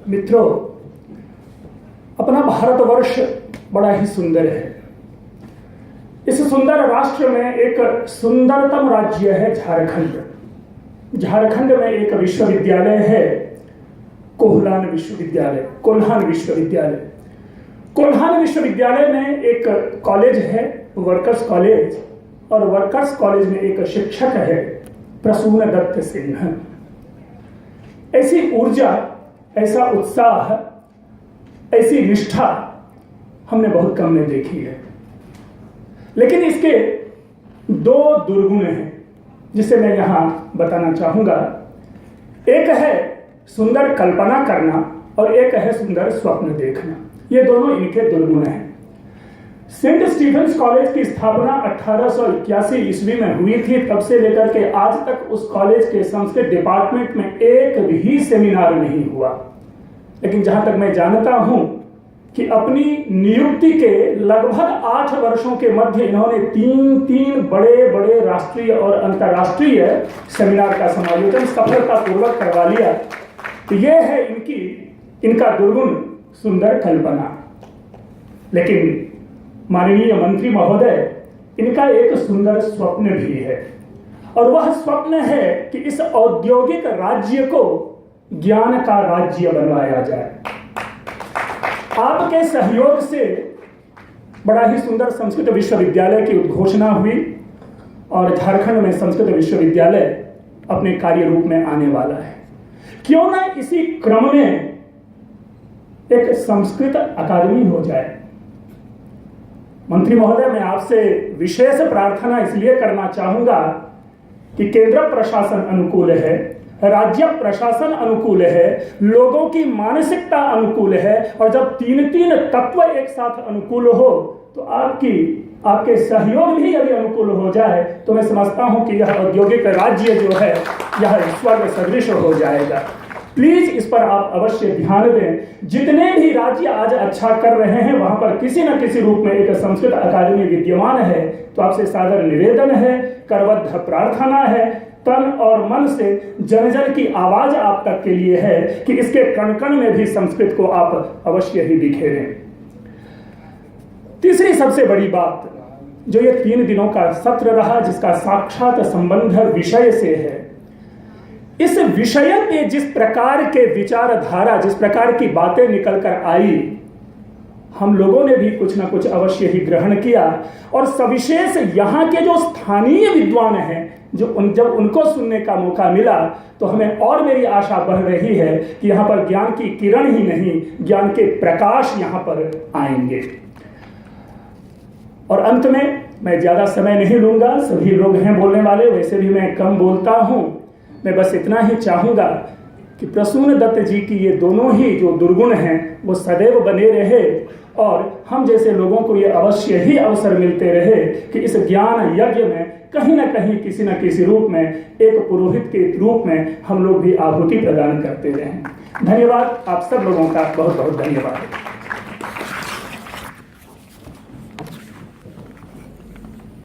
मित्रों, अपना भारतवर्ष बड़ा ही सुंदर है। इस सुंदर राष्ट्र में एक सुंदरतम राज्य है झारखंड। झारखंड में एक विश्वविद्यालय है, कोल्हान विश्वविद्यालय। कोल्हान विश्वविद्यालय में एक कॉलेज है, वर्कर्स कॉलेज, और वर्कर्स कॉलेज में एक शिक्षक है, प्रसून दत्त सिंह। ऐसी ऊर्जा, ऐसा उत्साह, ऐसी निष्ठा हमने बहुत कम में देखी है। लेकिन इसके दो दुर्गुण हैं जिसे मैं यहां बताना चाहूंगा। एक है सुंदर कल्पना करना और एक है सुंदर स्वप्न देखना। ये दोनों इनके दुर्गुण हैं। सेंट स्टीफेंस कॉलेज की स्थापना 1881 ईस्वी में हुई थी। तब से लेकर के आज तक उस कॉलेज के संस्कृत डिपार्टमेंट में एक भी सेमिनार नहीं हुआ। लेकिन जहां तक मैं जानता हूं कि अपनी नियुक्ति के लगभग 8 वर्षों के मध्य इन्होंने तीन बड़े बड़े राष्ट्रीय और अंतर्राष्ट्रीय सेमिनार का समायोजन सफलतापूर्वक करवा लिया। तो यह है इनका दुर्गुण, सुंदर कल्पना। लेकिन माननीय मंत्री महोदय, इनका एक सुंदर स्वप्न भी है, और वह स्वप्न है कि इस औद्योगिक राज्य को ज्ञान का राज्य बनवाया जाए। आपके सहयोग से बड़ा ही सुंदर संस्कृत विश्वविद्यालय की उद्घोषणा हुई और झारखंड में संस्कृत विश्वविद्यालय अपने कार्य रूप में आने वाला है। क्यों ना इसी क्रम में एक संस्कृत अकादमी हो जाए। मंत्री महोदय, मैं आपसे विशेष प्रार्थना इसलिए करना चाहूंगा कि केंद्र प्रशासन अनुकूल है, राज्य प्रशासन अनुकूल है, लोगों की मानसिकता अनुकूल है, और जब तीन तत्व एक साथ अनुकूल हो तो आपके सहयोग भी यदि अनुकूल हो जाए तो मैं समझता हूं कि यह औद्योगिक राज्य जो है यह स्वर्ग सदृश हो जाएगा। प्लीज इस पर आप अवश्य ध्यान दें। जितने भी राज्य आज अच्छा कर रहे हैं वहां पर किसी न किसी रूप में एक संस्कृत अकादमी विद्यमान है। तो आपसे सादर निवेदन है, करबद्ध प्रार्थना है, तन और मन से जन जन की आवाज आप तक के लिए है कि इसके कण कण में भी संस्कृत को आप अवश्य ही बिखेरें। तीसरी सबसे बड़ी बात, जो ये 3 दिनों का सत्र रहा जिसका साक्षात संबंध विषय से है, इस विषय पे जिस प्रकार के विचारधारा, जिस प्रकार की बातें निकल कर आई, हम लोगों ने भी कुछ ना कुछ अवश्य ही ग्रहण किया। और सविशेष यहाँ के जो स्थानीय विद्वान हैं, जब उनको सुनने का मौका मिला तो हमें और मेरी आशा बढ़ रही है कि यहाँ पर ज्ञान की किरण ही नहीं, ज्ञान के प्रकाश यहाँ पर आएंगे। और अंत में मैं ज्यादा समय नहीं लूंगा, सभी लोग हैं बोलने वाले, वैसे भी मैं कम बोलता हूं। मैं बस इतना ही चाहूंगा कि प्रसून दत्त जी की ये दोनों ही जो दुर्गुण हैं वो सदैव बने रहे, और हम जैसे लोगों को ये अवश्य ही अवसर मिलते रहे कि इस ज्ञान यज्ञ में कहीं ना कहीं किसी न किसी रूप में एक पुरोहित के रूप में हम लोग भी आहुति प्रदान करते रहें। धन्यवाद, आप सब लोगों का बहुत बहुत धन्यवाद।